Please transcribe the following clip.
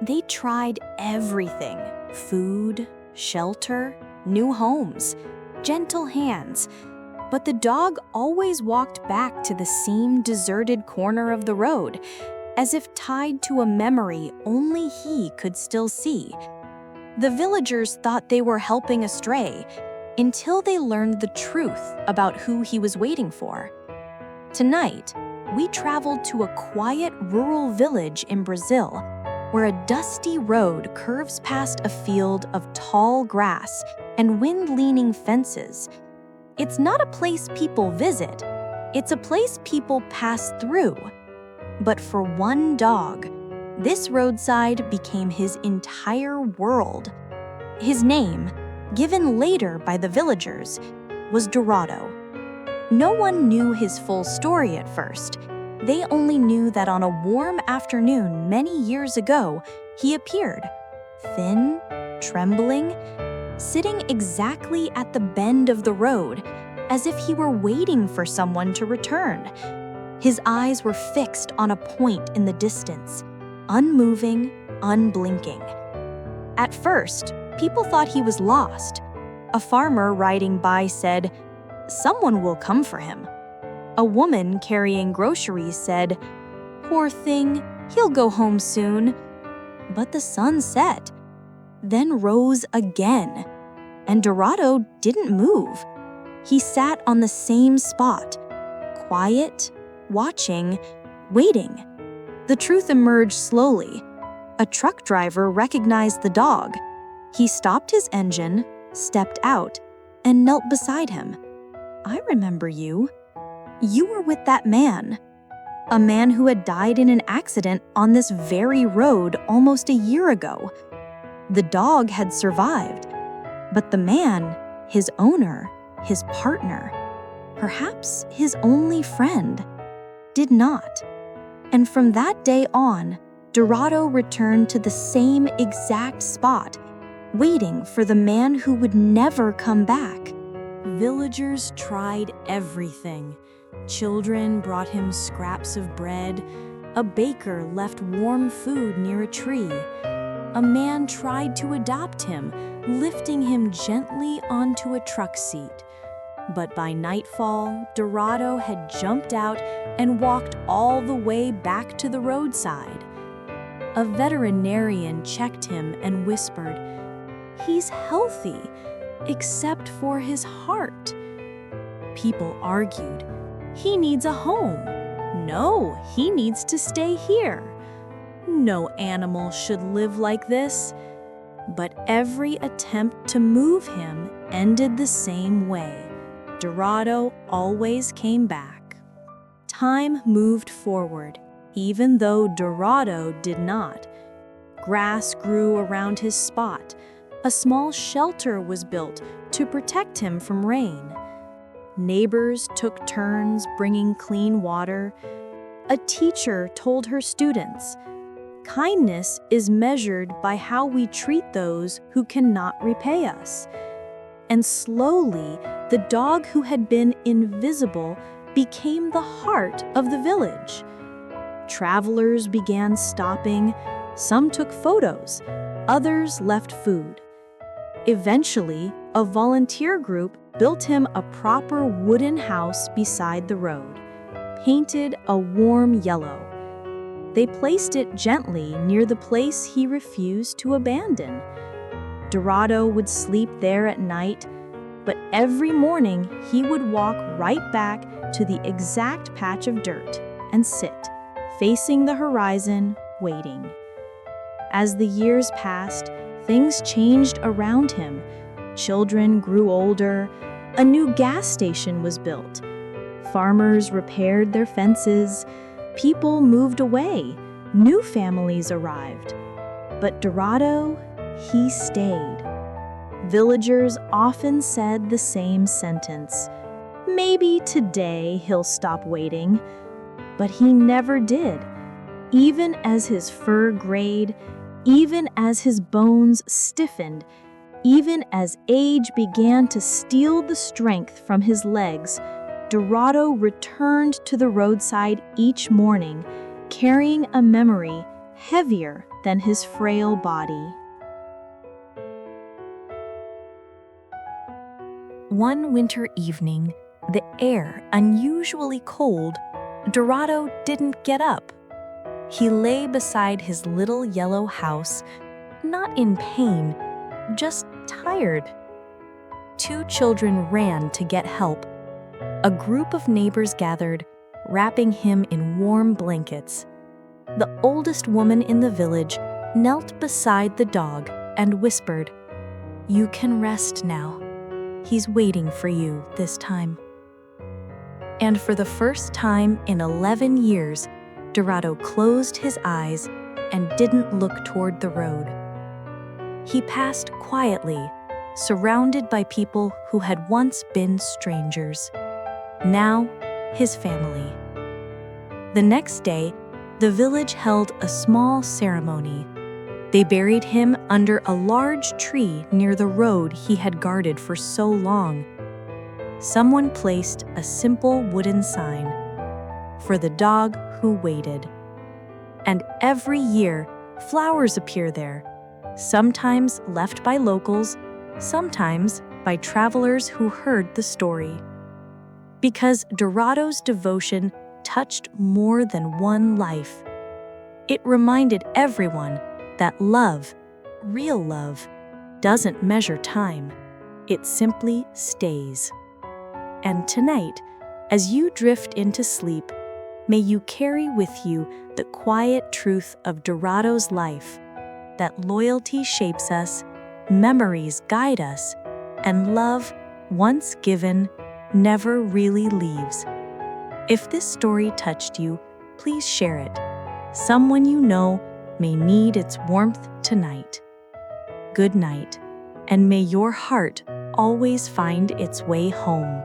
They tried everything: food, shelter, new homes, gentle hands. But the dog always walked back to the same deserted corner of the road, as if tied to a memory only he could still see. The villagers thought they were helping a stray, until they learned the truth about who he was waiting for. Tonight, we traveled to a quiet rural village in Brazil, where a dusty road curves past a field of tall grass and wind-leaning fences. It's not a place people visit, it's a place people pass through. But for one dog, this roadside became his entire world. His name, given later by the villagers, was Dorado. No one knew his full story at first. They only knew that on a warm afternoon many years ago, he appeared, thin, trembling, sitting exactly at the bend of the road, as if he were waiting for someone to return. His eyes were fixed on a point in the distance, unmoving, unblinking. At first, people thought he was lost. A farmer riding by said, "Someone will come for him." A woman carrying groceries said, "Poor thing, he'll go home soon." But the sun set, then rose again, and Dorado didn't move. He sat on the same spot, quiet, watching, waiting. The truth emerged slowly. A truck driver recognized the dog. He stopped his engine, stepped out, and knelt beside him. "I remember you. You were with that man. A man who had died in an accident on this very road almost a year ago." The dog had survived, but the man, his owner, his partner, perhaps his only friend, did not. And from that day on, Dorado returned to the same exact spot, waiting for the man who would never come back. Villagers tried everything. Children brought him scraps of bread. A baker left warm food near a tree. A man tried to adopt him, lifting him gently onto a truck seat. But by nightfall, Dorado had jumped out and walked all the way back to the roadside. A veterinarian checked him and whispered, "He's healthy, except for his heart." People argued, "He needs a home." "No, he needs to stay here." "No animal should live like this." But every attempt to move him ended the same way. Dorado always came back. Time moved forward, even though Dorado did not. Grass grew around his spot. A small shelter was built to protect him from rain. Neighbors took turns bringing clean water. A teacher told her students, "Kindness is measured by how we treat those who cannot repay us." And slowly, the dog who had been invisible became the heart of the village. Travelers began stopping. Some took photos, others left food. Eventually, a volunteer group built him a proper wooden house beside the road, painted a warm yellow. They placed it gently near the place he refused to abandon. Dorado would sleep there at night, but every morning he would walk right back to the exact patch of dirt and sit, facing the horizon, waiting. As the years passed, things changed around him. Children grew older. A new gas station was built. Farmers repaired their fences. People moved away. New families arrived. But Dorado, he stayed. Villagers often said the same sentence. Maybe today he'll stop waiting. But he never did. Even as his fur grayed, even as his bones stiffened, even as age began to steal the strength from his legs, Dorado returned to the roadside each morning, carrying a memory heavier than his frail body. One winter evening, the air unusually cold, Dorado didn't get up. He lay beside his little yellow house, not in pain, just tired. Two children ran to get help. A group of neighbors gathered, wrapping him in warm blankets. The oldest woman in the village knelt beside the dog and whispered, "You can rest now. He's waiting for you this time." And for the first time in 11 years, Dorado closed his eyes and didn't look toward the road. He passed quietly, surrounded by people who had once been strangers. Now, his family. The next day, the village held a small ceremony. They buried him under a large tree near the road he had guarded for so long. Someone placed a simple wooden sign, "For the dog who waited." And every year, flowers appear there, sometimes left by locals, sometimes by travelers who heard the story. Because Dorado's devotion touched more than one life. It reminded everyone that love, real love, doesn't measure time. It simply stays. And tonight, as you drift into sleep, may you carry with you the quiet truth of Dorado's life, that loyalty shapes us, memories guide us, and love, once given, never really leaves. If this story touched you, please share it. Someone you know may need its warmth tonight. Good night, and may your heart always find its way home.